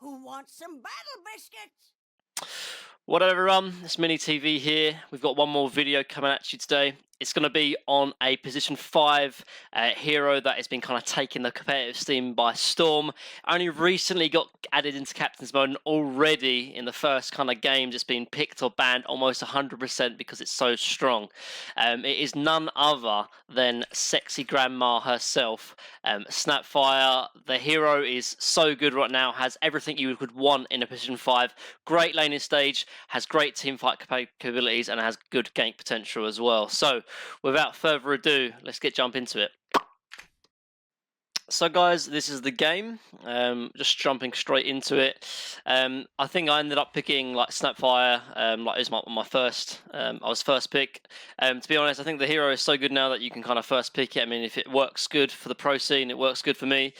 Who wants some battle biscuits? What up everyone, it's Mini TV here. We've got one more video coming at you today. It's going to be on a position 5 hero that has been kind of taking the competitive scene by storm. Only recently got added into Captain's Mode, and already in the first kind of game just been picked or banned almost 100% because it's so strong. It is none other than Sexy Grandma herself, Snapfire. The hero is so good right now, has everything you could want in a position 5. Great laning stage, has great teamfight capabilities, and has good gank potential as well. So without further ado, let's jump into it. So guys, this is the game. Just jumping straight into it. I think I ended up picking like Snapfire. Like it was my first. I was first pick. To be honest, I think the hero is so good now that you can kind of first pick it. I mean, if it works good for the pro scene, it works good for me.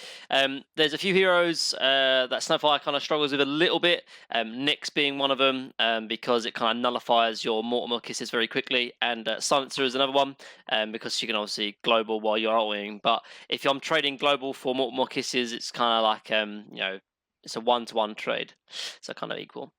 There's a few heroes that Snapfire kind of struggles with a little bit. Nyx being one of them, because it kind of nullifies your Mortal kisses very quickly, and Silencer is another one, because you can obviously global while you're ulting. But if I'm trading global for more kisses, it's kind of like it's a 1-to-1 trade, so kind of equal.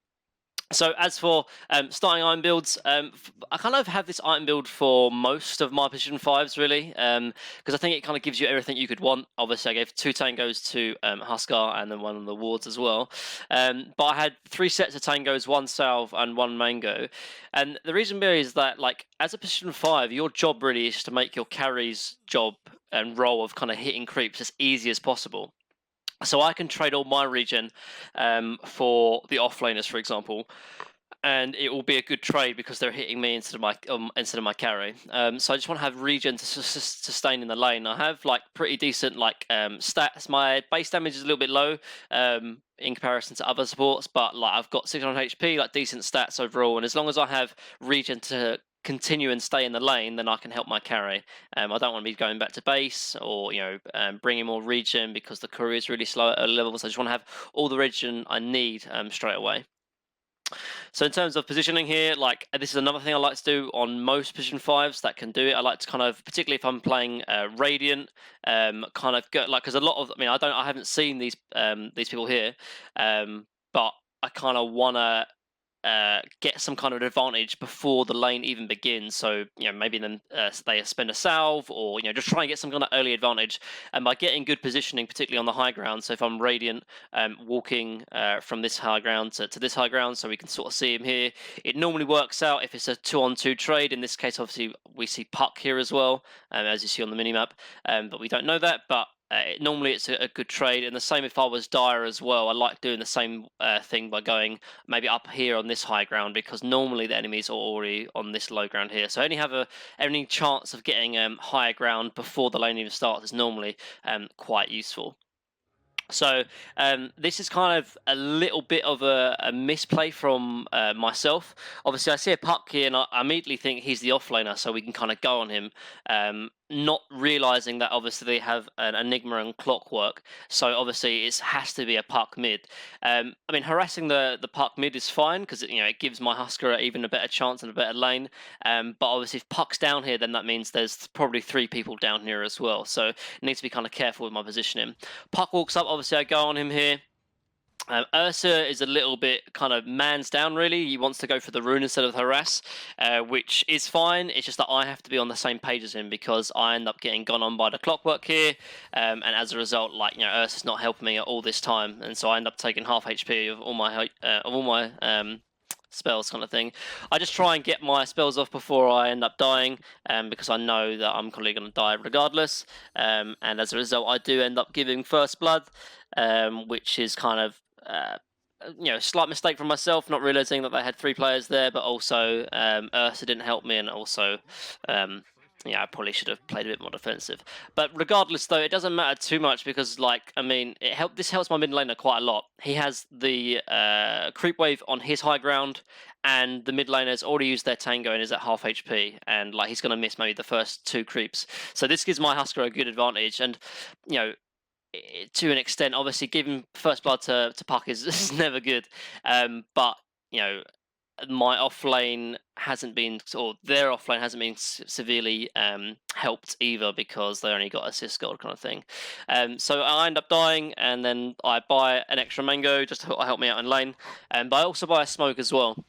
So as for starting item builds, I kind of have this item build for most of my position 5s really, because I think it kind of gives you everything you could want. Obviously I gave 2 tangos to Huskar and then one of the wards as well, but I had 3 sets of tangos, 1 salve and 1 mango. And the reason being is that, like, as a position 5, your job really is to make your carry's job and role of kind of hitting creeps as easy as possible. So I can trade all my regen for the offlaners, for example, and it will be a good trade because they're hitting me instead of my carry. So I just want to have regen to sustain in the lane. I have like pretty decent like stats. My base damage is a little bit low in comparison to other supports, but like I've got 600 HP, like decent stats overall. And as long as I have regen to continue and stay in the lane, then I can help my carry. I don't want to be going back to base or bringing more regen because the courier is really slow at early levels. I just want to have all the regen I need straight away. So in terms of positioning here, like this is another thing I like to do on most position 5s that can do it. I like to kind of, particularly if I'm playing Radiant, kind of go like, because a lot of, I haven't seen these people here, but I kind of want to get some kind of advantage before the lane even begins. So maybe then they spend a salve, or just try and get some kind of early advantage, and by getting good positioning, particularly on the high ground. So if I'm Radiant, walking from this high ground to this high ground, so we can sort of see him here, it normally works out if it's a 2-on-2 trade. In this case, obviously we see Puck here as well, as you see on the minimap, but we don't know that. But normally it's a good trade, and the same if I was Dire as well. I like doing the same thing by going maybe up here on this high ground, because normally the enemies are already on this low ground here. So any chance of getting higher ground before the lane even starts is normally quite useful. So this is kind of a little bit of a misplay from myself. Obviously I see a Puck here and I immediately think he's the offlaner, so we can kind of go on him, not realizing that obviously they have an Enigma and Clockwork, so obviously it has to be a Puck mid. Harassing the Puck mid is fine because it gives my Huskar even a better chance and a better lane, but obviously if Puck's down here, then that means there's probably 3 people down here as well, so I need to be kind of careful with my positioning. Puck walks up, obviously I go on him here. Ursa is a little bit kind of mans down really. He wants to go for the rune instead of harass, which is fine. It's just that I have to be on the same page as him because I end up getting gone on by the Clockwork here, and as a result, like Ursa's not helping me at all this time, and so I end up taking half HP of all my spells kind of thing. I just try and get my spells off before I end up dying, because I know that I'm probably going to die regardless, and as a result I do end up giving first blood, which is kind of slight mistake from myself, not realizing that they had 3 players there, but also Ursa didn't help me, and also I probably should have played a bit more defensive. But regardless, though, it doesn't matter too much because, this helps my mid laner quite a lot. He has the creep wave on his high ground, and the mid laner's already used their tango and is at half HP, and he's going to miss maybe the first 2 creeps. So this gives my Huskar a good advantage, and to an extent, obviously giving first blood to Puck is never good, but my offlane hasn't been, or their offlane hasn't been severely helped either, because they only got assist gold kind of thing. So I end up dying, and then I buy an extra mango just to help me out in lane, but I also buy a smoke as well.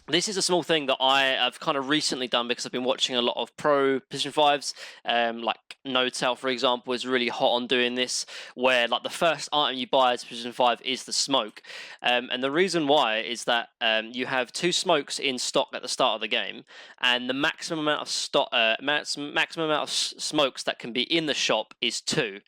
This is a small thing that I've kind of recently done because I've been watching a lot of pro position 5s, like Notel, for example, is really hot on doing this, where like the first item you buy as position 5 is the smoke. And the reason why is that you have 2 smokes in stock at the start of the game, and the maximum amount of smokes that can be in the shop is 2.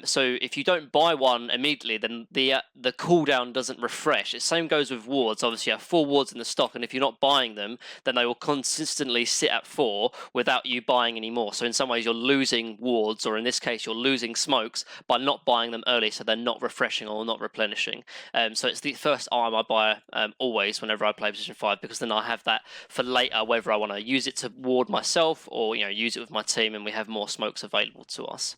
So if you don't buy one immediately, then the cooldown doesn't refresh. The same goes with wards. Obviously, you have 4 wards in the stock, and if you're not buying them, then they will consistently sit at 4 without you buying any more. So in some ways, you're losing wards, or in this case, you're losing smokes by not buying them early, so they're not refreshing or not replenishing. So it's the first item I buy always whenever I play position 5, because then I have that for later, whether I want to use it to ward myself or use it with my team, and we have more smokes available to us.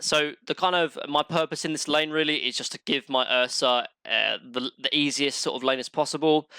So the kind of my purpose in this lane really is just to give my Ursa the easiest sort of lane as possible.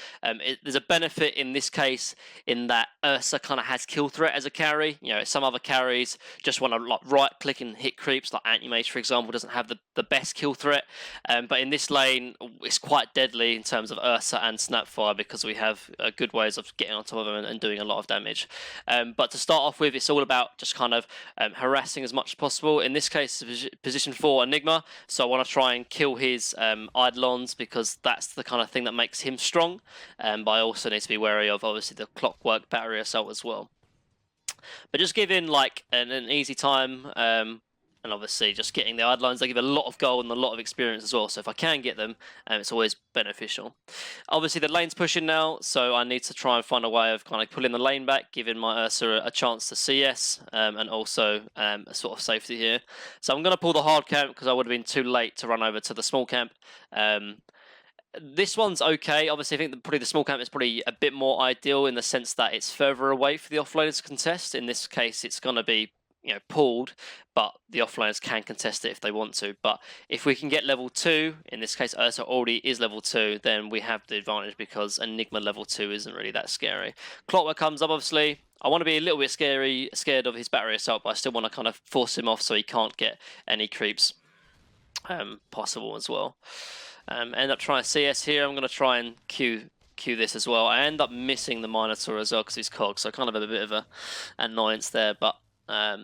There's a benefit in this case in that Ursa kind of has kill threat as a carry. Some other carries just want to like right click and hit creeps, like Anti-Mage for example doesn't have the best kill threat, but in this lane it's quite deadly in terms of Ursa and Snapfire, because we have good ways of getting on top of them and doing a lot of damage. But to start off with, it's all about just kind of harassing as much as possible. In this case, position 4 Enigma, so I want to try and kill his Eidolons, because that's the kind of thing that makes him strong. But I also need to be wary of obviously the Clockwork Battery Assault as well. But just giving like an easy time, and obviously just getting the Eidolons, they give a lot of gold and a lot of experience as well. So if I can get them, it's always beneficial. Obviously the lane's pushing now, so I need to try and find a way of kind of pulling the lane back, giving my Ursa a chance to CS, and also a sort of safety here. So I'm going to pull the hard camp because I would have been too late to run over to the small camp. This one's okay. Obviously, I think probably the small camp is probably a bit more ideal in the sense that it's further away for the offlaners to contest. In this case, it's going to be pulled, but the offlaners can contest it if they want to. But if we can get level 2, in this case Ursa already is level 2, then we have the advantage because Enigma level 2 isn't really that scary. Clockwork comes up, obviously. I want to be a little bit scared of his battery assault, but I still want to kind of force him off so he can't get any creeps possible as well. End up trying CS here. I'm going to try and Q this as well. I end up missing the Minotaur as well because he's cog, so I kind of have a bit of a annoyance there, but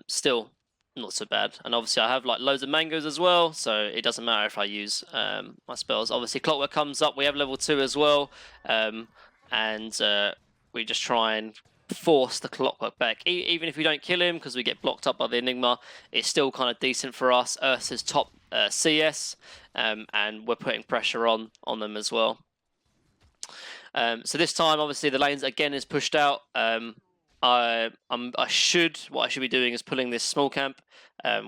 still not so bad. And obviously I have like loads of mangoes as well, so it doesn't matter if I use my spells. Obviously Clockwork comes up, we have level 2 as well, and we just try and force the Clockwork back. Even if we don't kill him because we get blocked up by the Enigma, it's still kind of decent for us. Ursa's top CS, and we're putting pressure on them as well. So this time obviously the lanes again is pushed out. What I should be doing is pulling this small camp,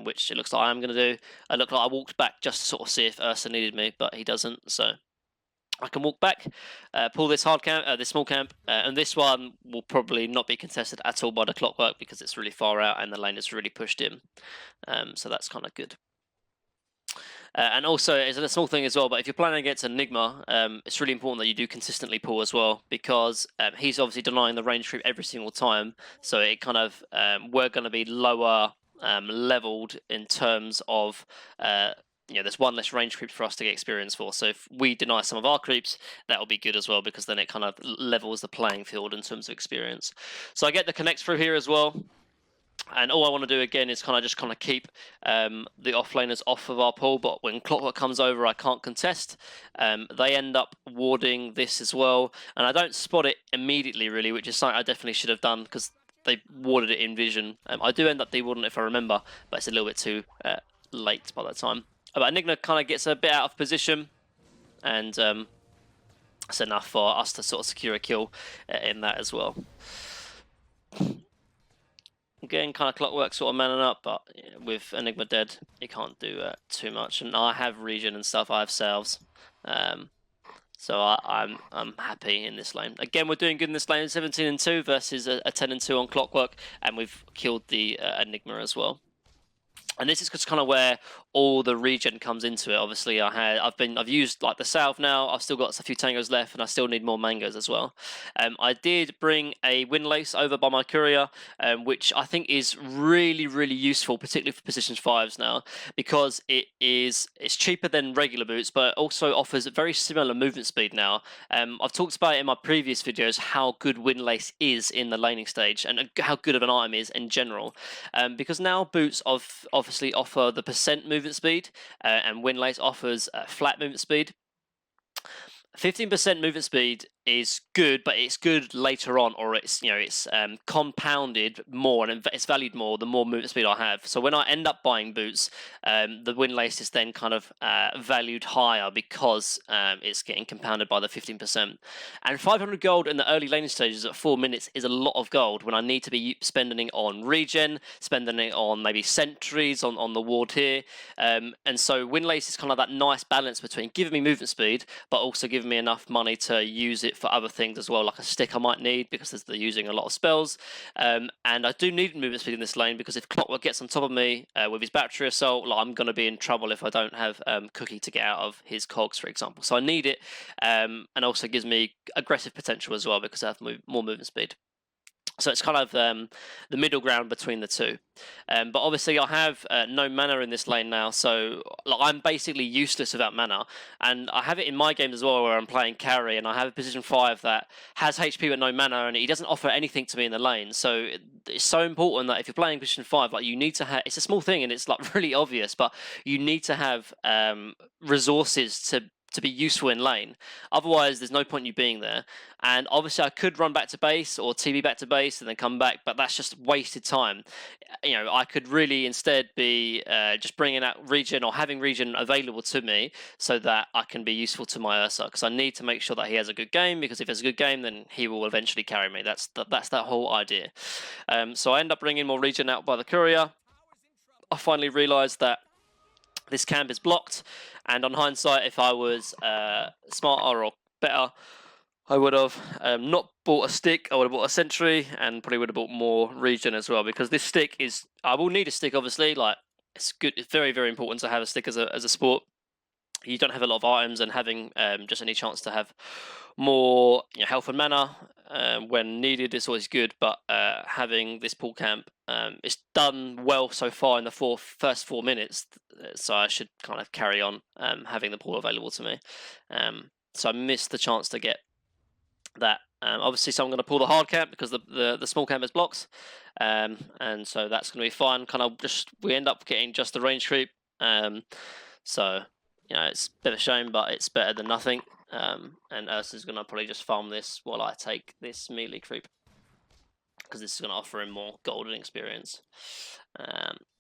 which it looks like I'm going to do. I look like I walked back just to sort of see if Ursa needed me, but he doesn't, so I can walk back, pull this hard camp, this small camp, and this one will probably not be contested at all by the Clockwork because it's really far out and the lane is really pushed in, so that's kind of good. And also, it's a small thing as well, but if you're playing against Enigma, it's really important that you do consistently pull as well, because he's obviously denying the range creep every single time, so it kind of, we're going to be lower leveled in terms of, there's one less range creep for us to get experience for, so if we deny some of our creeps, that'll be good as well, because then it kind of levels the playing field in terms of experience. So I get the connects through here as well. And all I want to do again is kind of keep the offlaners off of our pool, but when Clockwork comes over I can't contest. They end up warding this as well, and I don't spot it immediately really, which is something I definitely should have done because they warded it in vision. I do end up de-warding it if I remember, but it's a little bit too late by that time. But Enigma kind of gets a bit out of position, and it's enough for us to sort of secure a kill in that as well. Again, kind of Clockwork sort of manning up, but with Enigma dead, you can't do too much. And I have regen and stuff, I have salves, so I'm happy in this lane. Again, we're doing good in this lane, 17-2 versus a 10-2 on Clockwork, and we've killed the Enigma as well. And this is just kind of where all the regen comes into it. Obviously, I've used like the salve now. I've still got a few tangos left, and I still need more mangoes as well. I did bring a windlace over by my courier, which I think is really, really useful, particularly for position 5s now, because it's cheaper than regular boots, but also offers very similar movement speed now. I've talked about it in my previous videos how good windlace is in the laning stage and how good of an item is in general, because now boots obviously offer the percent movement speed, and windlace offers flat movement speed. 15% movement speed is good, but it's good later on, or it's compounded more and it's valued more the more movement speed I have. So when I end up buying boots, the windlace is then kind of valued higher because it's getting compounded by the 15%. And 500 gold in the early laning stages at 4 minutes is a lot of gold when I need to be spending it on regen, spending it on maybe sentries on the ward here. And so windlace is kind of that nice balance between giving me movement speed, but also giving me enough money to use it for other things as well, like a stick I might need because they're using a lot of spells. And I do need movement speed in this lane because if Clockwork gets on top of me with his battery assault, like, I'm going to be in trouble if I don't have Cookie to get out of his cogs, for example. So I need it, and also gives me aggressive potential as well because I have more movement speed. So it's kind of the middle ground between the two. But obviously I have no mana in this lane now, so I'm basically useless without mana. And I have it in my games as well where I'm playing carry, and I have a position 5 that has HP but no mana, and he doesn't offer anything to me in the lane. So it's so important that if you're playing position 5, like, you need to have, it's a small thing and it's like really obvious, but you need to have resources to be useful in lane. Otherwise, there's no point in you being there. And obviously, I could run back to base or TB back to base and then come back, but that's just wasted time. I could really instead be just bringing out regen or having regen available to me so that I can be useful to my Ursa, because I need to make sure that he has a good game, because if he has a good game, then he will eventually carry me. That's that whole idea. So I end up bringing more regen out by the courier. I finally realised that this camp is blocked, and on hindsight, if I was smarter or better, I would have not bought a stick. I would have bought a sentry, and probably would have bought more regen as well, because this stick is, I will need a stick, obviously. Like, it's good, it's very, very important to have a stick as a sport. You don't have a lot of items, and having just any chance to have more health and mana when needed is always good. But having this pool camp, it's done well so far in the first 4 minutes, so I should kind of carry on having the pool available to me. So I missed the chance to get that. Obviously, so I'm going to pull the hard camp because the small camp is blocks, and so that's going to be fine. Kind of we end up getting just the range creep. So it's a bit of a shame, but it's better than nothing. And Ursa's going to probably just farm this while I take this melee creep, because this is going to offer him more golden experience.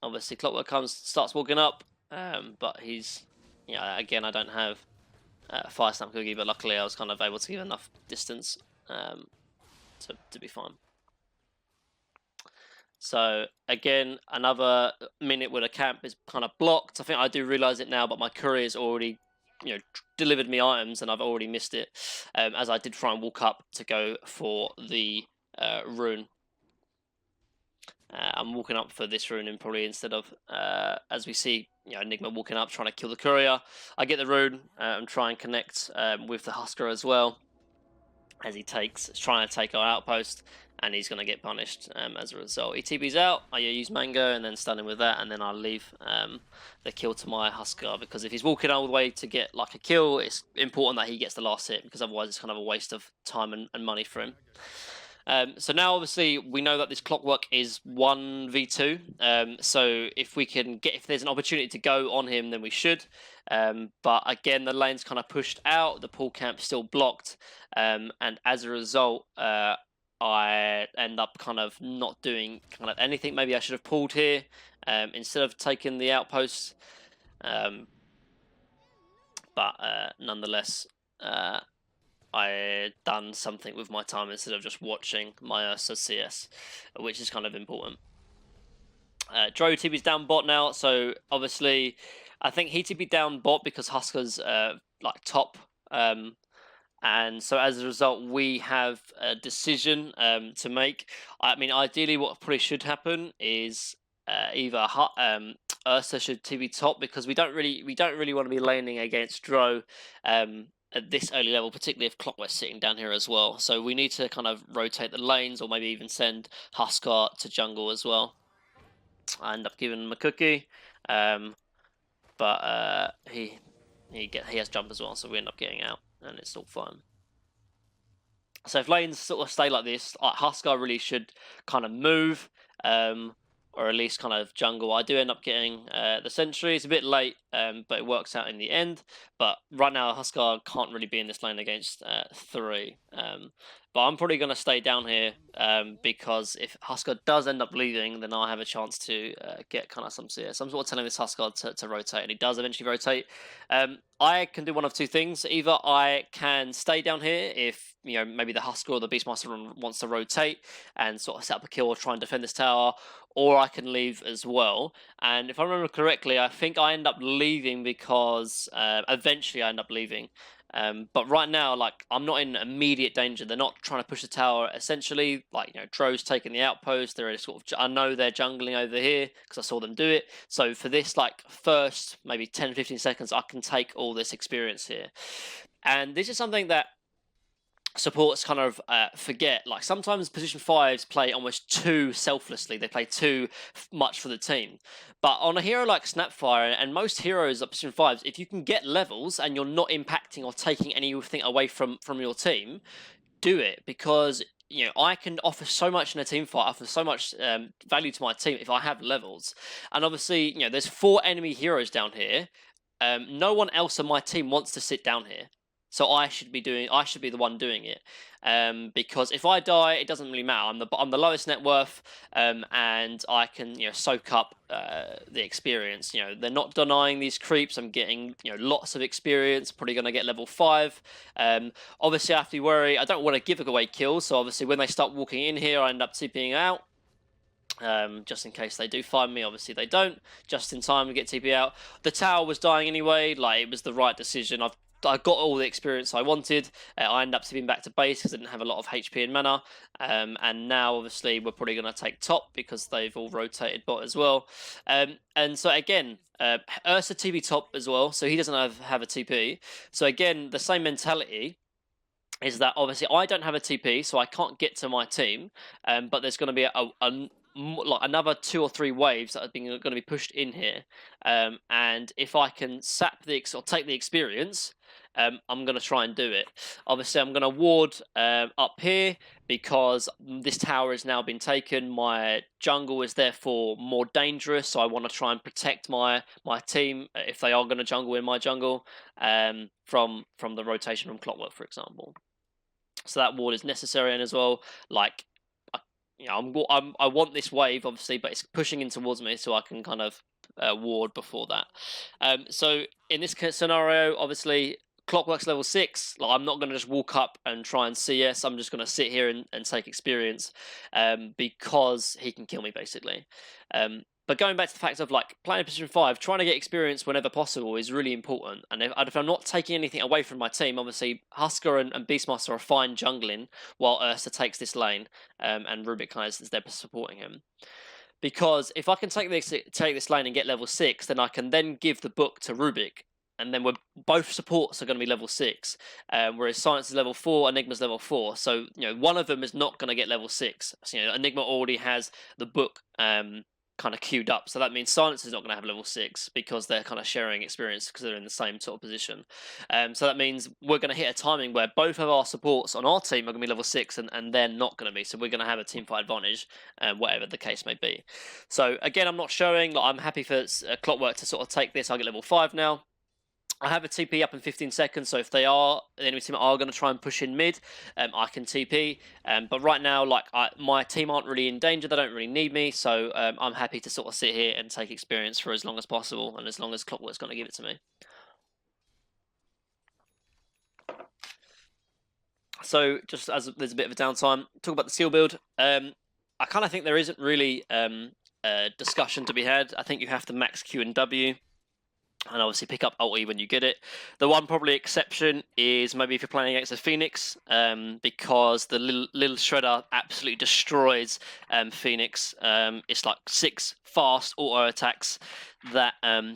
Obviously, Clockwork starts walking up, but he's, again, I don't have Fire Stamp Cookie, but luckily I was kind of able to give enough distance to be fine. So again, another minute where the camp is kind of blocked. I think I do realise it now, but my courier's already, delivered me items, and I've already missed it, as I did try and walk up to go for the rune. I'm walking up for this rune, and probably instead of, as we see, Enigma walking up trying to kill the courier, I get the rune and try and connect with the Husker as well, as he's trying to take our outpost, and he's going to get punished as a result. He TB's out, I use Mango and then stun him with that, and then I'll leave the kill to my Husker, because if he's walking all the way to get like a kill, it's important that he gets the last hit, because otherwise it's kind of a waste of time and money for him. So now obviously we know that this Clockwork is 1v2, so if there's an opportunity to go on him, then we should, but again, the lane's kind of pushed out, the pool camp's still blocked, and as a result, I end up kind of not doing kind of anything. Maybe I should have pulled here instead of taking the outpost, but nonetheless, I done something with my time instead of just watching my Ursa CS, which is kind of important. Dro TB's down bot now, so obviously I think he TB'd down bot because Husker's like top, and so as a result we have a decision to make. I mean, ideally what probably should happen is either Ursa should TV top, because we don't really want to be laning against Dro at this early level, particularly if Clockwork's sitting down here as well. So we need to kind of rotate the lanes, or maybe even send Huskar to jungle as well. I end up giving him a cookie, but he has jump as well, so we end up getting out, and it's all fine. So if lanes sort of stay like this, Huskar really should kind of move, or at least kind of jungle. I do end up getting the sentry. It's a bit late, but it works out in the end. But right now, Huskar can't really be in this lane against 3. But I'm probably going to stay down here, because if Huskar does end up leaving, then I'll have a chance to get kind of some CS. I'm sort of telling this Huskar to rotate, and he does eventually rotate. I can do one of two things. Either I can stay down here if, you know, maybe the Huskar or the Beastmaster wants to rotate and sort of set up a kill or try and defend this tower, or I can leave as well. And if I remember correctly, I think I end up leaving because eventually I end up leaving. But right now, like, I'm not in immediate danger. They're not trying to push the tower. Essentially, like, you know, Dro's taking the outpost. They're sort of, I know they're jungling over here because I saw them do it. So for this, like, first maybe 10, 15 seconds, I can take all this experience here. And this is something that supports kind of forget. Like, sometimes position 5s play almost too selflessly. They play too much for the team. But on a hero like Snapfire, and most heroes at position 5s, if you can get levels and you're not impacting or taking anything away from your team, do it, because, you know, I can offer so much in a team fight, offer so much value to my team if I have levels. And obviously, you know, there's 4 enemy heroes down here. No one else on my team wants to sit down here. So I should be the one doing it, because if I die, it doesn't really matter. I'm the lowest net worth, and I can, you know, soak up the experience. You know, they're not denying these creeps. I'm getting, you know, lots of experience. Probably going to get level 5. Obviously, I have to worry. I don't want to give away kills. So obviously, when they start walking in here, I end up TPing out. Just in case they do find me. Obviously they don't. Just in time to get TP out. The tower was dying anyway. Like, it was the right decision. I got all the experience I wanted. I ended up TPing back to base because I didn't have a lot of HP and mana. And now, obviously, we're probably going to take top because they've all rotated bot as well. And so, again, Ursa TP top as well, so he doesn't have a TP. So, again, the same mentality is that, obviously, I don't have a TP, so I can't get to my team. But there's going to be like another 2 or 3 waves that are going to be pushed in here. And if I can take the experience, I'm going to try and do it. Obviously, I'm going to ward up here because this tower has now been taken. My jungle is therefore more dangerous, so I want to try and protect my team if they are going to jungle in my jungle from the rotation from Clockwork, for example. So that ward is necessary, and as well, like, you know, I want this wave, obviously, but it's pushing in towards me, so I can kind of ward before that. So in this scenario, obviously, Clockwork's level 6. Like, I'm not going to just walk up and try and CS. I'm just going to sit here and take experience, because he can kill me, basically. But going back to the fact of, like, playing position 5, trying to get experience whenever possible is really important. And if I'm not taking anything away from my team, obviously Huskar and Beastmaster are fine jungling while Ursa takes this lane, and Rubik kind of is there supporting him. Because if I can take this lane and get level 6, then I can then give the book to Rubik. And then both supports are going to be level 6, whereas Silence is level 4, Enigma's level 4. So, you know, one of them is not going to get level 6. So, you know, Enigma already has the book kind of queued up, so that means Silence is not going to have level 6 because they're kind of sharing experience because they're in the same sort of position. So that means we're going to hit a timing where both of our supports on our team are going to be level 6 and they're not going to be, so we're going to have a team fight advantage, whatever the case may be. So again, I'm not showing, like, I'm happy for Clockwork to sort of take this. I get level 5 now. I have a TP up in 15 seconds, so if the enemy team are going to try and push in mid, I can TP. But right now, like, my team aren't really in danger. They don't really need me, so I'm happy to sort of sit here and take experience for as long as possible, and as long as Clockwork's going to give it to me. So just as there's a bit of a downtime, talk about the seal build. I kind of think there isn't really a discussion to be had. I think you have to max Q and W. and obviously pick up ulti when you get it. The one probably exception is maybe if you're playing against a Phoenix, because the little shredder absolutely destroys Phoenix. It's like 6 fast auto attacks that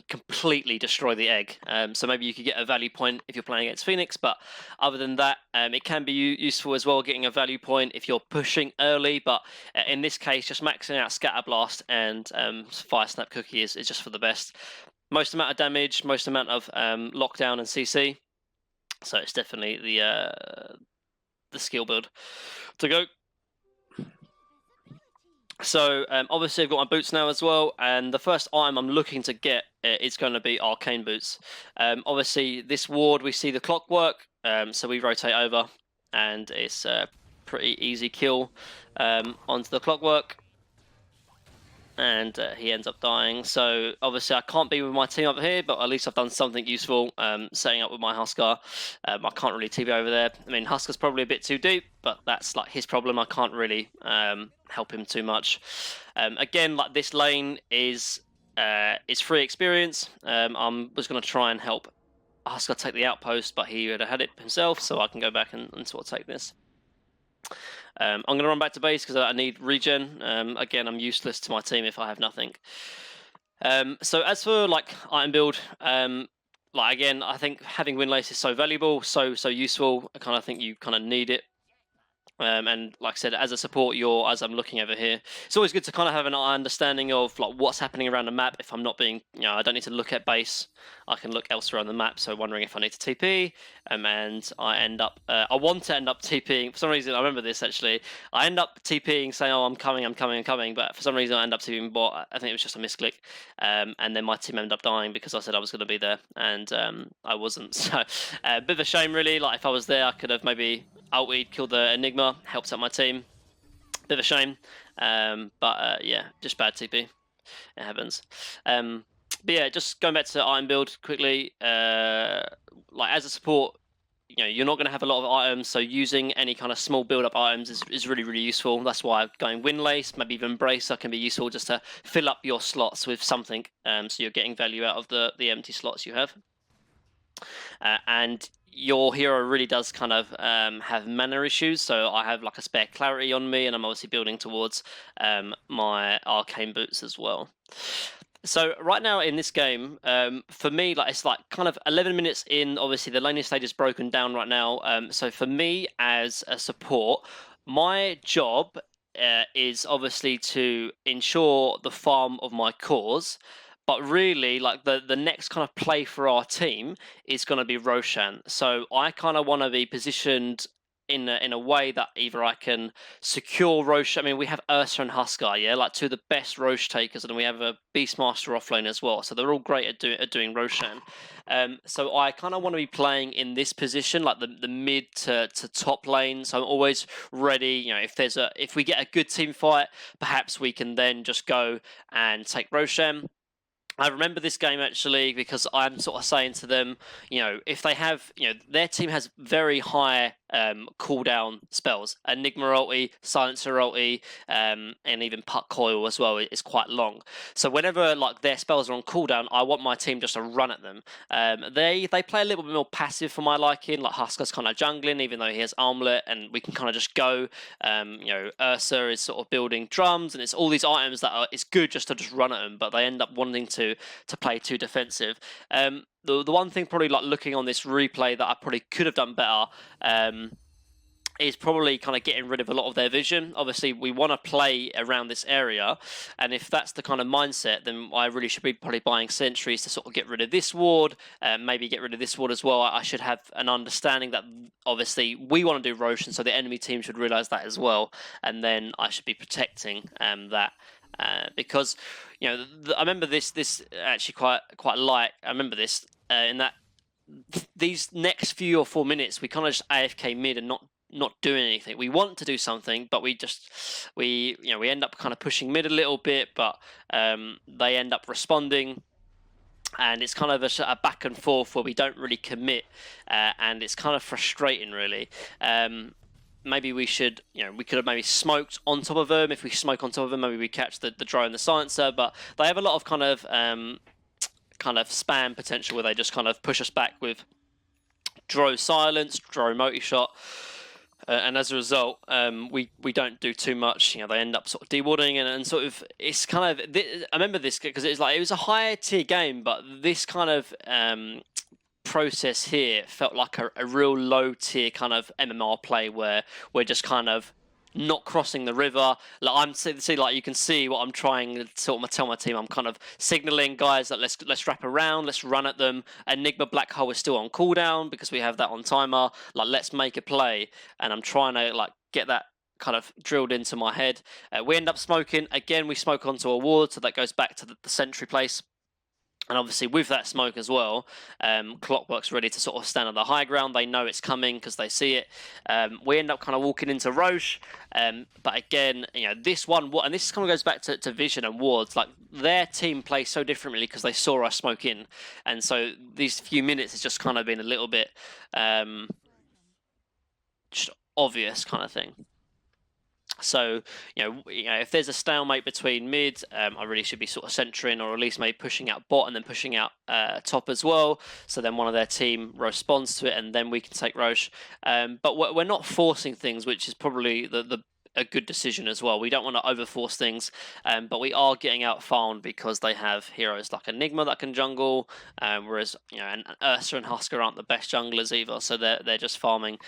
completely destroy the egg. So maybe you could get a value point if you're playing against Phoenix, but other than that, it can be useful as well, getting a value point if you're pushing early. But in this case, just maxing out Scatter Blast and Fire Snap Cookie is just for the best. Most amount of damage, most amount of lockdown and CC. So it's definitely the skill build to go. So obviously I've got my boots now as well, and the first item I'm looking to get is going to be Arcane Boots. Obviously this ward we see the clockwork, so we rotate over, and it's a pretty easy kill onto the clockwork. And he ends up dying. So obviously I can't be with my team up here, but at least I've done something useful setting up with my Husker. I can't really TV over there. I mean, Husker's probably a bit too deep, but that's like his problem. I can't really help him too much. Again, like this lane is free experience. I was going to try and help Husker take the outpost, but he would have had it himself, so I can go back and sort of take this. I'm going to run back to base because I need regen. Again, I'm useless to my team if I have nothing. So as for like item build, like again, I think having Windlace is so valuable, so useful. I kind of think you kind of need it. And like I said, as a support, as I'm looking over here, it's always good to kind of have an understanding of like what's happening around the map. If I'm not being, I don't need to look at base. I can look elsewhere on the map. So wondering if I need to TP, and I end up, I want to end up TPing. For some reason, I remember this actually. I end up TPing, saying, "Oh, I'm coming," but for some reason, I end up TPing bot. I think it was just a misclick, and then my team ended up dying because I said I was going to be there, and I wasn't. So a bit of a shame, really. Like if I was there, I could have maybe ultied, killed the Enigma, helped out my team. Bit of a shame, but yeah, just bad TP. It happens. But yeah, just going back to item build quickly. Like as a support, you're not going to have a lot of items, so using any kind of small build-up items is really, really useful. That's why going Windlace, maybe even Bracer can be useful just to fill up your slots with something, so you're getting value out of the empty slots you have. And your hero really does kind of have mana issues, so I have like a spare clarity on me, and I'm obviously building towards my Arcane Boots as well. So right now in this game, for me, like it's like kind of 11 minutes in. Obviously, the laning stage is broken down right now. So for me as a support, my job is obviously to ensure the farm of my cores. But really, like the next kind of play for our team is going to be Roshan. So I kind of want to be positioned in a way that either I can secure Roche. I mean, we have Ursa and Husker, yeah, like two of the best Roche takers, and we have a Beastmaster offlane as well. So they're all great at doing Roshan. So I kind of want to be playing in this position, like the mid to top lane. So I'm always ready. If we get a good team fight, perhaps we can then just go and take Roshan. I remember this game actually because I'm sort of saying to them, if they have, their team has very high cooldown spells. Enigma ulti, Silencer ulti, and even Puck Coil as well is quite long. So whenever like their spells are on cooldown, I want my team just to run at them. They play a little bit more passive for my liking. Like Husker's kind of jungling, even though he has Armlet, and we can kind of just go. Ursa is sort of building drums, and it's all these items that it's good just to just run at them, but they end up wanting to play too defensive. The one thing probably like looking on this replay that I probably could have done better is probably kind of getting rid of a lot of their vision. Obviously, we want to play around this area, and if that's the kind of mindset, then I really should be probably buying sentries to sort of get rid of this ward, maybe get rid of this ward as well. I should have an understanding that obviously we want to do Roshan, so the enemy team should realise that as well, and then I should be protecting that. Because I remember this actually quite light. I remember this in that these next few or 4 minutes we kind of just AFK mid and not doing anything. We want to do something, but we end up kind of pushing mid a little bit, but they end up responding. And it's kind of a back and forth where we don't really commit, and it's kind of frustrating, really. Maybe we should, we could have maybe smoked on top of them. If we smoke on top of them, maybe we catch the Drow and the Silencer. But they have a lot of kind of kind of spam potential where they just kind of push us back with Drow silence, Drow multi-shot. And as a result, we don't do too much. You know, they end up sort of dewarding and sort of it's kind of. I remember this because it was a higher tier game, but this kind of process here felt like a real low tier kind of MMR play where we're just kind of not crossing the river. Like like you can see what I'm trying to sort of tell my team. I'm kind of signaling guys that let's wrap around, let's run at them. Enigma Black Hole is still on cooldown because we have that on timer. Like let's make a play, and I'm trying to like get that kind of drilled into my head. We end up smoking again. We smoke onto a ward, so that goes back to the sentry place. And obviously with that smoke as well, Clockwork's ready to sort of stand on the high ground. They know it's coming because they see it. We end up kind of walking into Roche. But again, you know, this one, and this kind of goes back to Vision and Wards. Like their team plays so differently because they saw us smoke in. And so these few minutes has just kind of been a little bit just obvious kind of thing. So, you know, if there's a stalemate between mid, I really should be sort of centering or at least maybe pushing out bot and then pushing out top as well. So then one of their team responds to it and then we can take Roche. But we're not forcing things, which is probably a good decision as well. We don't want to overforce things, but we are getting out farmed because they have heroes like Enigma that can jungle, whereas, you know, and Ursa and Husker aren't the best junglers either. So they're just farming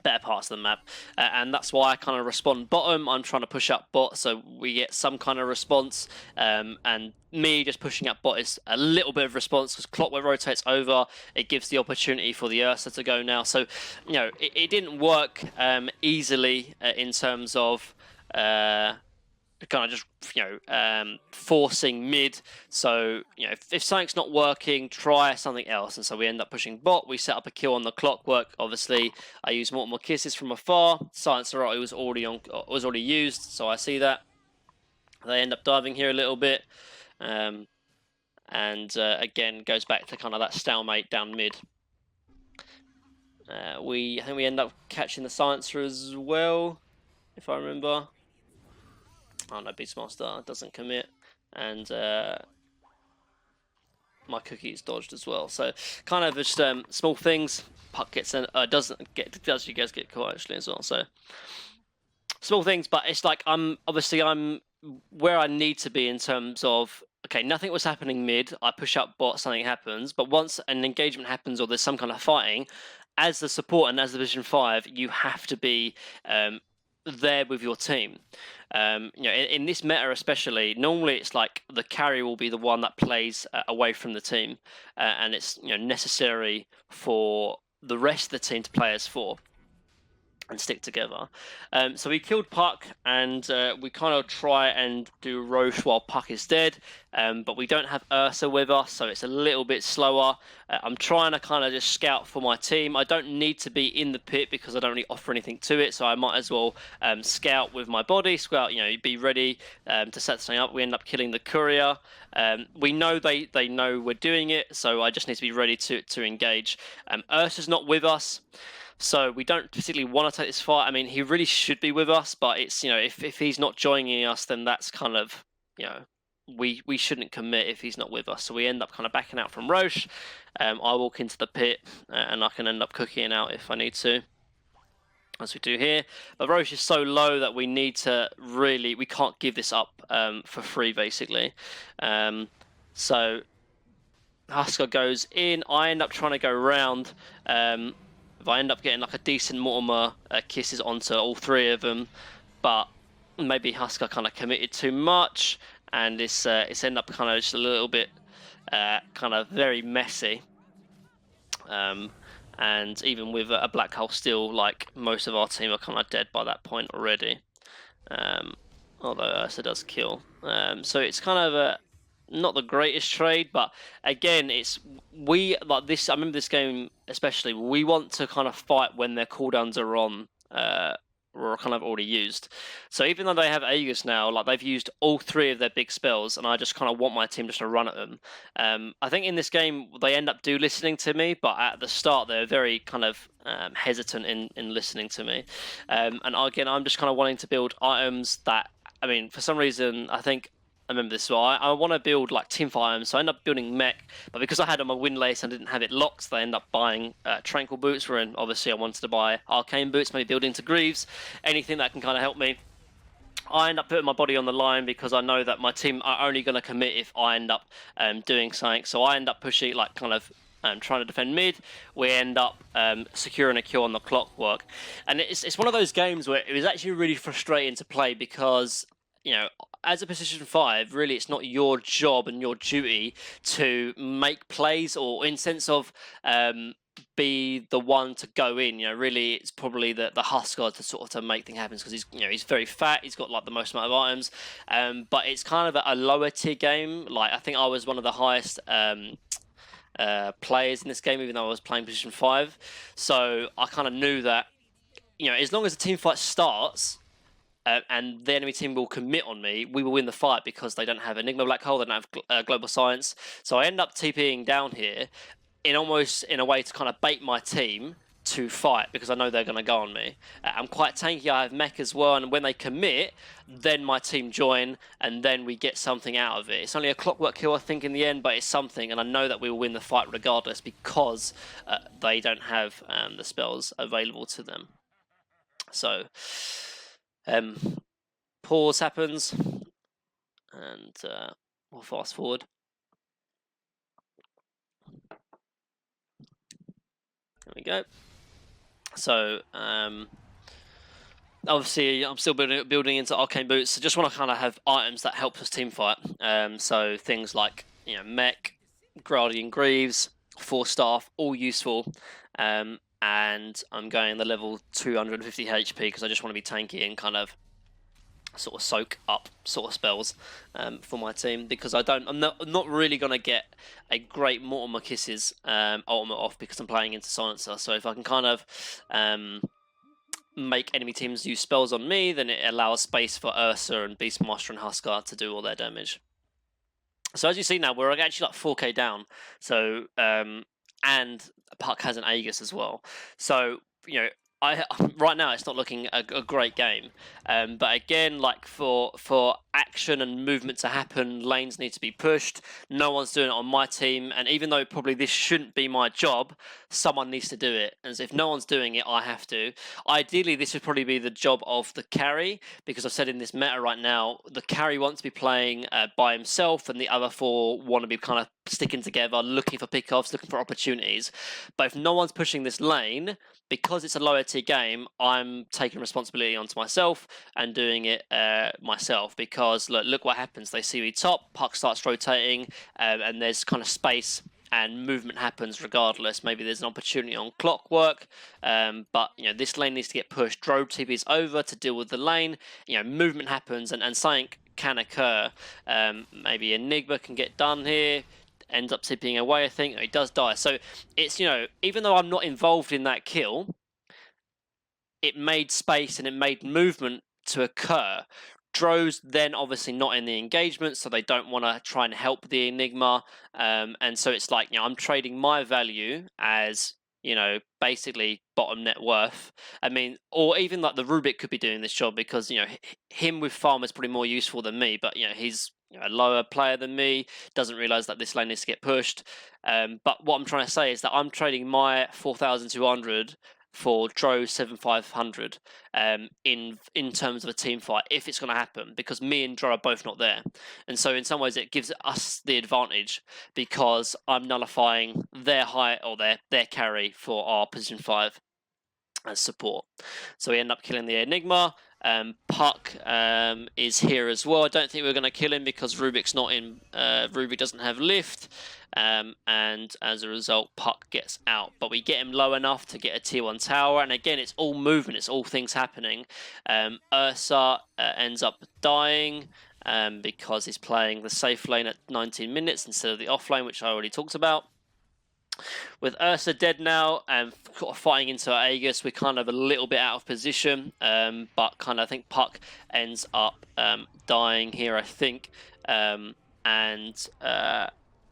better parts of the map, and that's why I kind of respond bottom. I'm trying to push up bot so we get some kind of response, and me just pushing up bot is a little bit of response because Clockwork rotates over. It gives the opportunity for the Ursa to go now. So, you know, it didn't work easily in terms of kind of just, you know, forcing mid. So, you know, if something's not working, try something else. And so we end up pushing bot. We set up a kill on the Clockwork. Obviously, I use multiple kisses from afar. Silencer was already used, so I see that. They end up diving here a little bit, and again goes back to kind of that stalemate down mid. I think we end up catching the Silencer as well, if I remember. Oh no, Beastmaster doesn't commit, and my cookie's dodged as well. So kind of just small things. Puck gets you guys get caught actually as well. So small things, but it's like I'm where I need to be in terms of, okay, nothing was happening mid. I push up bot, something happens, but once an engagement happens or there's some kind of fighting, as the support and as the Division 5, you have to be there with your team. You know, in this meta especially, normally it's like the carry will be the one that plays away from the team, and it's, you know, necessary for the rest of the team to play as 4 and stick together. So we killed Puck, and we kind of try and do Roche while Puck is dead, but we don't have Ursa with us, so it's a little bit slower. I'm trying to kind of just scout for my team. I don't need to be in the pit because I don't really offer anything to it, so I might as well scout with my body, scout, you know, be ready to set something up. We end up killing the courier. We know they know we're doing it, so I just need to be ready to engage. Ursa's not with us, so we don't particularly want to take this fight. I mean, he really should be with us, but it's, you know, if he's not joining us, then that's kind of, you know, we shouldn't commit if he's not with us. So we end up kind of backing out from Roche. I walk into the pit, and I can end up cooking out if I need to, as we do here. But Roche is so low that we need to we can't give this up for free, basically. So Husker goes in. I end up trying to go around. If I end up getting like a decent Mortimer kisses onto all 3 of them, but maybe Husker kind of committed too much, and it's ended up kind of just a little bit kind of very messy. And even with a black hole still, like, most of our team are kind of dead by that point already. Although Ursa does kill. So it's kind of not the greatest trade, but again, like this. I remember this game especially. We want to kind of fight when their cooldowns are on, or kind of already used. So even though they have Aegis now, like, they've used all 3 of their big spells, and I just kind of want my team just to run at them. I think in this game they end up listening to me, but at the start they're very kind of hesitant in listening to me. And again, I'm just kind of wanting to build items that, I mean, for some reason, I think remember this. So I want to build like teamfire, so I end up building mech. But because I had on my win lace and didn't have it locked, they end up buying Tranquil Boots. Wherein obviously I wanted to buy Arcane Boots, maybe build into Greaves, anything that can kind of help me. I end up putting my body on the line because I know that my team are only going to commit if I end up doing something. So I end up pushing, like, kind of trying to defend mid. We end up securing a kill on the clockwork. And it's one of those games where it was actually really frustrating to play because, you know, as a position 5, really it's not your job and your duty to make plays, or in sense of be the one to go in. You know, really it's probably the Husker to sort of to make things happen, because he's, you know, he's very fat, he's got like the most amount of items, but it's kind of a lower tier game. Like, I think I was one of the highest players in this game, even though I was playing position 5. So I kind of knew that, you know, as long as the team fight starts and the enemy team will commit on me, we will win the fight, because they don't have Enigma Black Hole, they don't have Global Science. So I end up TPing down here in almost in a way to kind of bait my team to fight, because I know they're going to go on me. I'm quite tanky, I have mech as well, and when they commit, then my team join, and then we get something out of it. It's only a clockwork kill, I think, in the end, but it's something, and I know that we will win the fight regardless, because they don't have the spells available to them. So, pause happens, and we'll fast forward. There we go. So, obviously, I'm still building into Arcane Boots. So just want to kind of have items that help us team fight. So things like, you know, mech, Guardian Greaves, 4 staff, all useful. And I'm going the level 250 HP because I just want to be tanky and kind of sort of soak up sort of spells for my team, because I'm not really going to get a great Mortimer Kisses ultimate off, because I'm playing into Silencer. So if I can kind of make enemy teams use spells on me, then it allows space for Ursa and Beastmaster and Huskar to do all their damage. So as you see now, we're actually like 4k down. So and Puck has an Aegis as well. So, you know, right now it's not looking a great game, but again, like for action and movement to happen, lanes need to be pushed. No one's doing it on my team, and even though probably this shouldn't be my job, someone needs to do it. And if no one's doing it, I have to. Ideally, this would probably be the job of the carry, because I've said in this meta right now, the carry wants to be playing by himself, and the other 4 want to be kind of sticking together, looking for pickoffs, looking for opportunities. But if no one's pushing this lane, because it's a lower tier game, I'm taking responsibility onto myself and doing it myself, because look what happens. They see me top, Puck starts rotating, and there's kind of space and movement happens regardless. Maybe there's an opportunity on clockwork, but, you know, this lane needs to get pushed. Drove TV's over to deal with the lane. You know, movement happens, and something can occur. Maybe Enigma can get done here. Ends up tipping away, I think. He does die. So it's, you know, even though I'm not involved in that kill, it made space and it made movement to occur. Dro's then obviously not in the engagement, so they don't want to try and help the Enigma. And so it's like, you know, I'm trading my value as, you know, basically bottom net worth. I mean, or even like the Rubik could be doing this job, because, you know, him with farm is probably more useful than me, but, you know, he's, you know, a lower player than me, doesn't realize that this lane needs to get pushed. But what I'm trying to say is that I'm trading my 4,200 for Dro 7,500 in terms of a team fight, if it's going to happen, because me and Dro are both not there. And so in some ways it gives us the advantage, because I'm nullifying their height or their carry for our position 5 as support. So we end up killing the Enigma. Puck is here as well. I don't think we're going to kill him because Rubik's not in. Rubik doesn't have lift, and as a result, Puck gets out. But we get him low enough to get a tier 1 tower. And again, it's all movement. It's all things happening. Ursa ends up dying because he's playing the safe lane at 19 minutes instead of the off lane, which I already talked about. With Ursa dead now and fighting into our Aegis, we're kind of a little bit out of position, but kind of I think Puck ends up dying here, I think, and I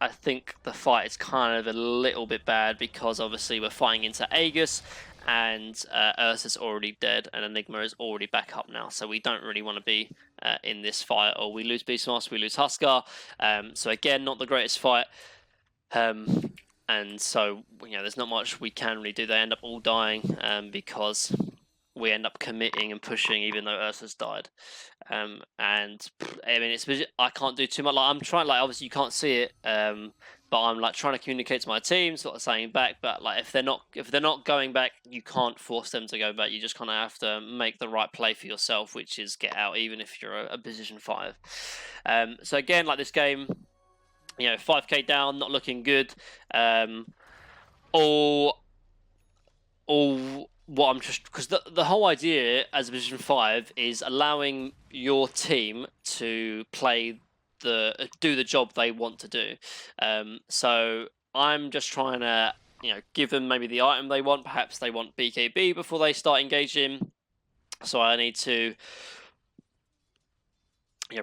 think the fight is kind of a little bit bad, because obviously we're fighting into Aegis, and Ursa's already dead, and Enigma is already back up now, so we don't really want to be in this fight, or we lose Beastmaster, we lose Huskar. So again, not the greatest fight. And so, there's not much we can really do. They end up all dying because we end up committing and pushing, even though Ursa's died. And I mean, I can't do too much. Like, I'm trying, like, obviously you can't see it, but I'm like trying to communicate to my team, sort of saying back. But like, if they're not going back, you can't force them to go back. You just kind of have to make the right play for yourself, which is get out, even if you're a position 5. So again, like this game, 5k down, not looking good. All what I'm just, because the whole idea as a position 5 is allowing your team to do the job they want to do. So I'm just trying to give them maybe the item they want. Perhaps they want BKB before they start engaging, so I need to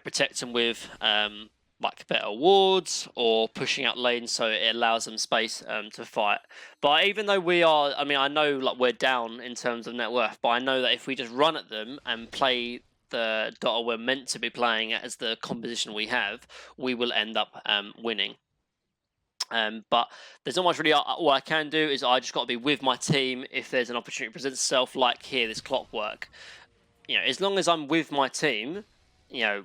protect them with like better wards or pushing out lanes, so it allows them space to fight. But even though I know like we're down in terms of net worth, but I know that if we just run at them and play the dota we're meant to be playing as the composition we have, we will end up winning. But there's not much really. What I can do is I just got to be with my team if there's an opportunity presents itself, like here, this clockwork. As long as I'm with my team,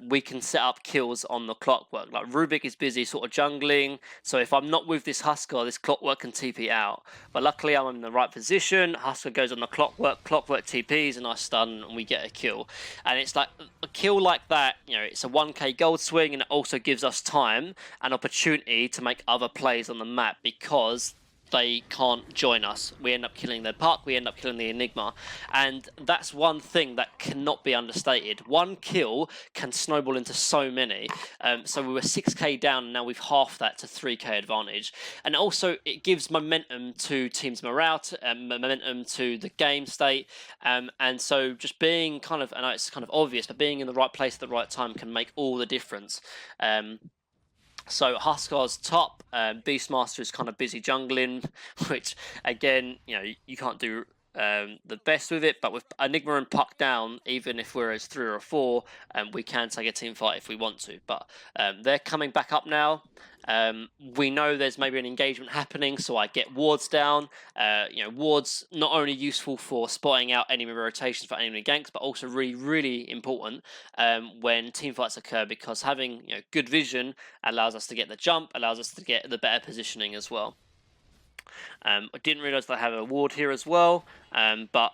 we can set up kills on the clockwork. Like Rubik is busy sort of jungling, so if I'm not with this Huskar, this clockwork can TP out. But luckily I'm in the right position. Huskar goes on the clockwork TPs, and I stun, and we get a kill. And it's like a kill like that, it's a 1k gold swing, and it also gives us time and opportunity to make other plays on the map, because they can't join us. We end up killing their puck, we end up killing the Enigma, and that's one thing that cannot be understated. One kill can snowball into so many. So we were 6k down, and now we've halved that to 3k advantage. And also it gives momentum to teams' morale, momentum to the game state, and so just being kind of, I know it's kind of obvious, but being in the right place at the right time can make all the difference. So Huskar's top, Beastmaster is kind of busy jungling, which again, you can't do the best with it, but with Enigma and Puck down, even if we're as 3 or 4, we can take a team fight if we want to. But they're coming back up now. We know there's maybe an engagement happening, so I get wards down. Wards not only useful for spotting out enemy rotations for enemy ganks, but also really, really important when team fights occur, because having good vision allows us to get the jump, allows us to get the better positioning as well. I didn't realise that I have a ward here as well, but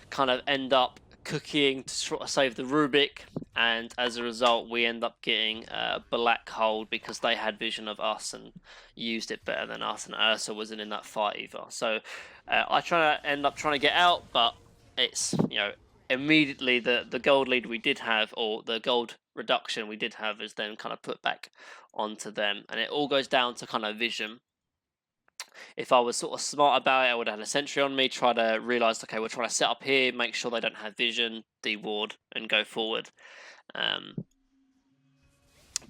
kind of end up cooking to try to save the Rubik, and as a result we end up getting black hold because they had vision of us and used it better than us, and Ursa wasn't in that fight either. So I end up trying to get out, but it's immediately the gold lead we did have, or the gold reduction we did have, is then kind of put back onto them, and it all goes down to kind of vision. If I was sort of smart about it, I would have had a sentry on me, try to realise, okay, we're trying to set up here, make sure they don't have vision, deward, and go forward.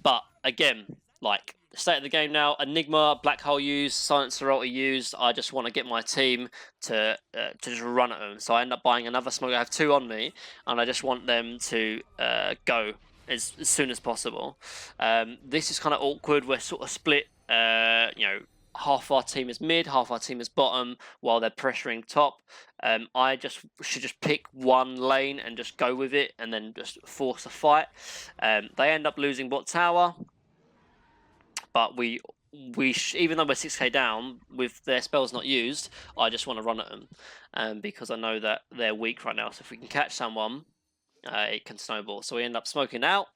But again, like, the state of the game now, Enigma, Black Hole used, Silencer ulti used, I just want to get my team to just run at them. So I end up buying another smoke. I have 2 on me, and I just want them to go as soon as possible. This is kind of awkward. We're sort of split, half our team is mid, half our team is bottom, while they're pressuring top. I should just pick one lane and just go with it, and then just force a fight. They end up losing bot tower, but we even though we're 6k down with their spells not used, I just want to run at them, because I know that they're weak right now. So if we can catch someone, it can snowball. So we end up smoking out.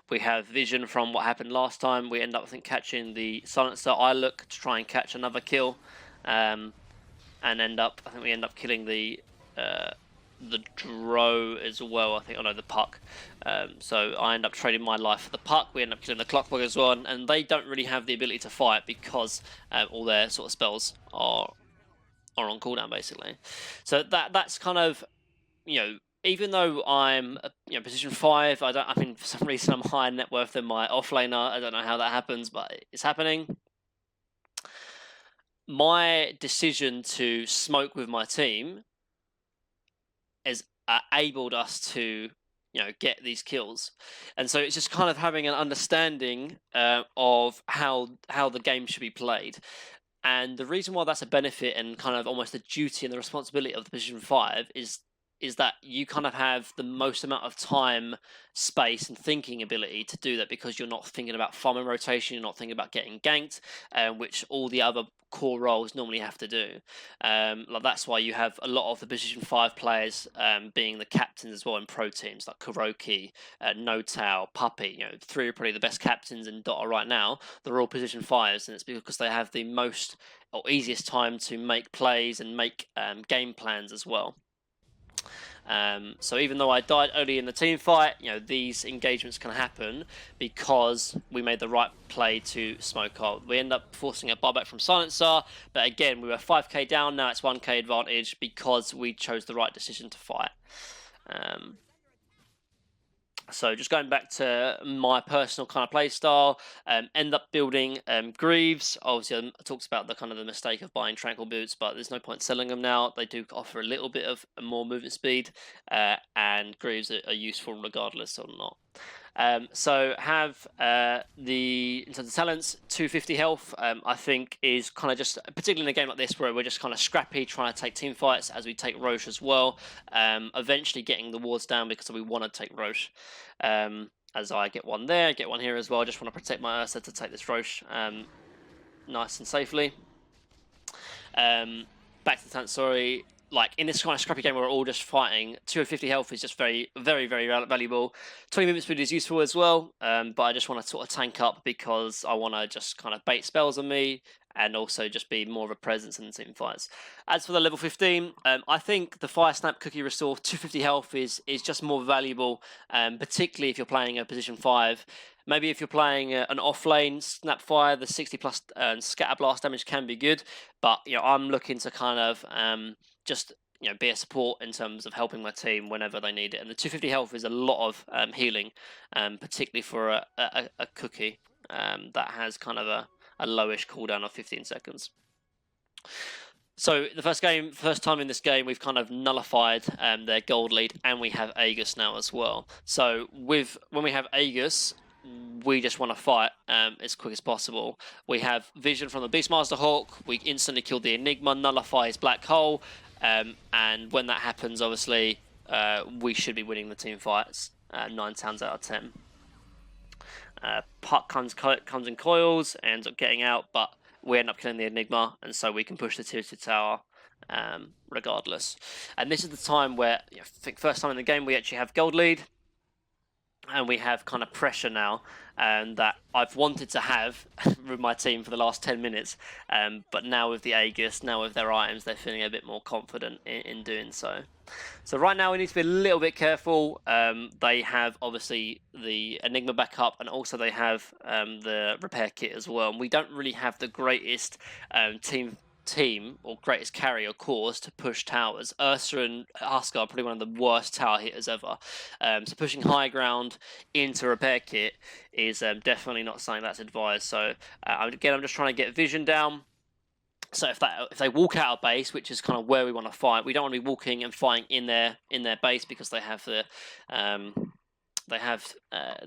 We have vision from what happened last time. We end up, I think, catching the Silencer. I look to try and catch another kill, and I think we end up killing the Dro as well, I think. Oh no, the Puck. So I end up trading my life for the Puck. We end up killing the Clockwork as well, and they don't really have the ability to fight because all their sort of spells are on cooldown, basically. So that's kind of, even though I'm position 5, I mean, for some reason I'm higher net worth than my offlaner. I don't know how that happens, but it's happening. My decision to smoke with my team enabled us to, get these kills. And so it's just kind of having an understanding of how the game should be played. And the reason why that's a benefit and kind of almost the duty and the responsibility of the position 5 is that you kind of have the most amount of time, space, and thinking ability to do that, because you're not thinking about farming rotation, you're not thinking about getting ganked, which all the other core roles normally have to do. Like that's why you have a lot of the position 5 players being the captains as well in pro teams, like Kuroki, No-Tao, Puppy. 3 are probably the best captains in Dota right now. They're all position 5s, and it's because they have the most or easiest time to make plays and make game plans as well. So even though I died early in the team fight, these engagements can happen because we made the right play to smoke out. We end up forcing a buyback from Silencer, but again, we were 5k down, now it's 1k advantage because we chose the right decision to fight. So just going back to my personal kind of play style, end up building Greaves. Obviously, I talked about the kind of the mistake of buying Tranquil Boots, but there's no point selling them now. They do offer a little bit of more movement speed, and Greaves are useful regardless or not. So have in terms of talents, 250 health, I think is kind of just, particularly in a game like this where we're just kind of scrappy, trying to take team fights as we take Roche as well, eventually getting the wards down because we want to take Roche. As I get one there, get one here as well. I just want to protect my Ursa to take this Roche nice and safely. Back to the talent, sorry. Like in this kind of scrappy game where we're all just fighting, 250 health is just very, very, very valuable. 20 movement speed is useful as well, but I just want to sort of tank up because I want to just kind of bait spells on me and also just be more of a presence in the team fights. As for the level 15, I think the Fire Snap Cookie Restore 250 health is just more valuable, particularly if you're playing a position 5. Maybe if you're playing an off-lane Snapfire, the 60 plus scatter blast damage can be good, but I'm looking to kind of just be a support in terms of helping my team whenever they need it. And the 250 health is a lot of healing, particularly for a cookie that has kind of a lowish cooldown of 15 seconds. So the first time in this game, we've kind of nullified their gold lead, and we have Aegis now as well. So when we have Aegis, we just want to fight as quick as possible. We have vision from the Beastmaster Hawk. We instantly kill the Enigma, nullify his black hole, and when that happens, obviously, we should be winning the team fights 9 times out of 10. Puck comes in coils and ends up getting out, but we end up killing the Enigma, and so we can push the tier 2 tower regardless. And this is the time where, I think first time in the game, we actually have gold lead. And we have kind of pressure now that I've wanted to have with my team for the last 10 minutes. But now with the Aegis, now with their items, they're feeling a bit more confident in doing so. So right now we need to be a little bit careful. They have obviously the Enigma backup, and also they have the repair kit as well. And we don't really have the greatest team or greatest carry or cause to push towers. Ursa and Husker are probably one of the worst tower hitters ever. So pushing high ground into repair kit is definitely not something that's advised. So again, I'm just trying to get vision down. So if they walk out of base, which is kind of where we want to fight, we don't want to be walking and fighting in their base because they have the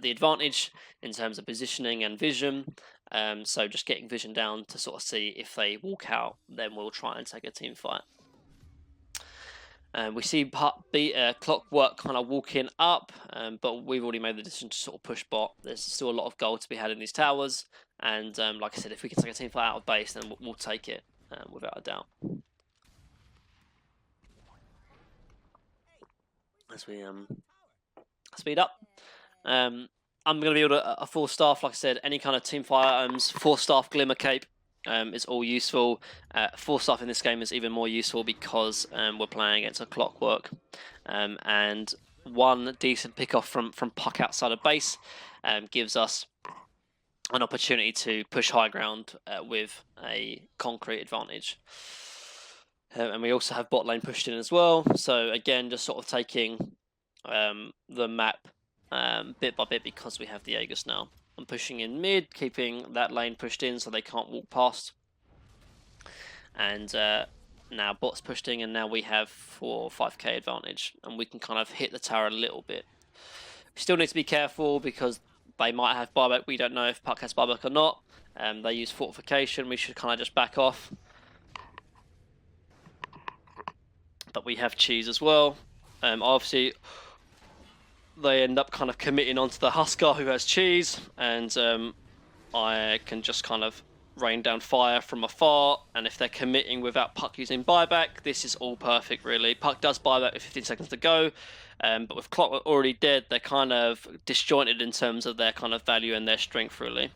advantage in terms of positioning and vision. So just getting vision down to sort of see if they walk out, then we'll try and take a team fight. We see Clockwork kind of walking up, but we've already made the decision to sort of push bot. There's still a lot of gold to be had in these towers, and like I said, if we can take a team fight out of base, then we'll take it without a doubt. As we speed up. I'm going to build a 4-staff, like I said, any kind of team fire items. 4-staff Glimmer Cape is all useful. 4-staff in this game is even more useful because we're playing against a Clockwork. And one decent pick-off from Puck outside of base gives us an opportunity to push high ground with a concrete advantage. And we also have bot lane pushed in as well. So again, just sort of taking the map bit by bit because we have the Aegis now. I'm pushing in mid, keeping that lane pushed in so they can't walk past. And Now bot's pushed in, and now we have 4 or 5k advantage, and we can kind of hit the tower a little bit. We still need to be careful because they might have buyback. We don't know if Puck has buyback or not. They use fortification. We should kind of just back off. But we have cheese as well. Obviously, they end up kind of committing onto the Huskar who has cheese, and I can just kind of rain down fire from afar, and if they're committing without Puck using buyback, this is all perfect really. Puck does buyback with 15 seconds to go, but with Clockwork already dead, they're kind of disjointed in terms of their kind of value and their strength really.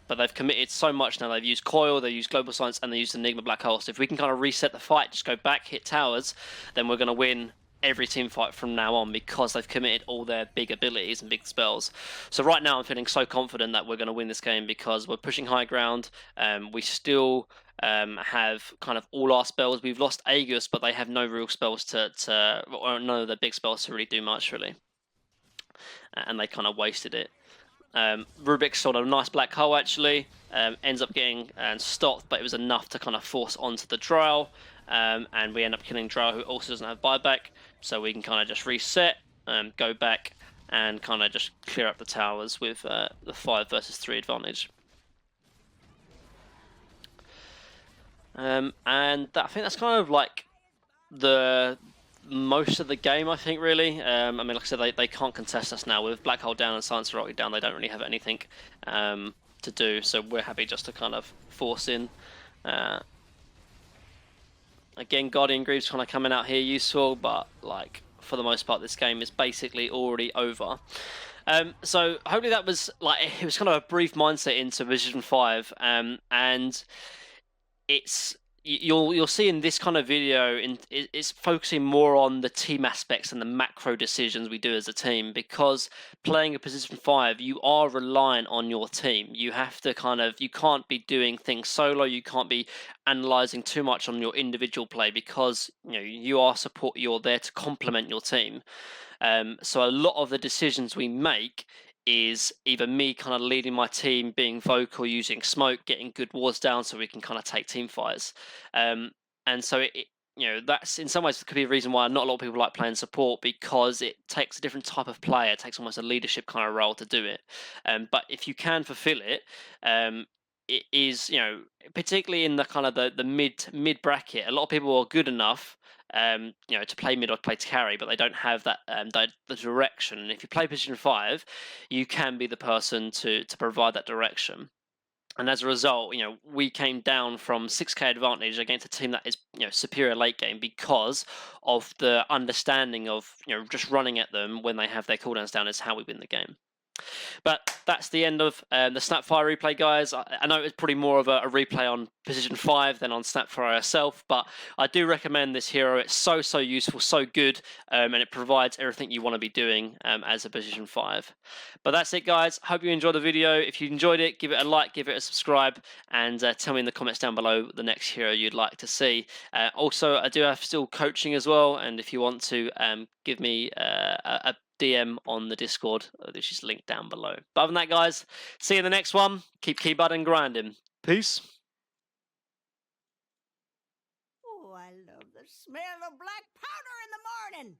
But they've committed so much now. They've used Coil, they used Global Science, and they used Enigma Black Hole. So if we can kind of reset the fight, just go back, hit towers, then we're going to win every team fight from now on because they've committed all their big abilities and big spells. So right now I'm feeling so confident that we're going to win this game because we're pushing high ground. We still have kind of all our spells. We've lost Aegis, but they have no real spells or none of their big spells to really do much really. And they kind of wasted it. Rubik sort of nice black hole actually, ends up getting stopped, but it was enough to kind of force onto the Drow, and we end up killing Drow who also doesn't have buyback, so we can kind of just reset, go back, and kind of just clear up the towers with the 5 versus 3 advantage. And I think that's kind of like the most of the game, I think, really. I mean, like I said, they can't contest us now. With Black Hole down and Science Rocket down, they don't really have anything to do, so we're happy just to kind of force in. Again, Guardian Greaves kind of coming out here useful, but like for the most part, this game is basically already over. So hopefully that was like, it was kind of a brief mindset into Position 5, and you'll see in this kind of video, it's focusing more on the team aspects and the macro decisions we do as a team, because playing a Position 5, you are reliant on your team. You have to you can't be doing things solo, you can't be analysing too much on your individual play, because you're there to complement your team. So a lot of the decisions we make is either me kind of leading my team, being vocal, using smoke, getting good wards down so we can kind of take team fights. And so that's in some ways could be a reason why not a lot of people like playing support, because it takes a different type of player. It takes almost a leadership kind of role to do it. But if you can fulfill it, it is, particularly in the kind of the mid bracket, a lot of people are good enough to play mid or play to carry, but they don't have that the direction. And if you play Position 5, you can be the person to provide that direction. And as a result, we came down from 6k advantage against a team that is superior late game because of the understanding of just running at them when they have their cooldowns down is how we win the game. But that's the end of the Snapfire replay, guys. I know it's probably more of a replay on Position 5 than on Snapfire itself, but I do recommend this hero. It's so useful, so good, and it provides everything you want to be doing as a Position 5. But that's it, guys. Hope you enjoyed the video. If you enjoyed it, give it a like, give it a subscribe, and tell me in the comments down below the next hero you'd like to see. Also, I do have still coaching as well, and if you want to give me a DM on the Discord, which is linked down below. But other than that, guys, see you in the next one. Keep keyboarding grinding. Peace. Oh, I love the smell of black powder in the morning.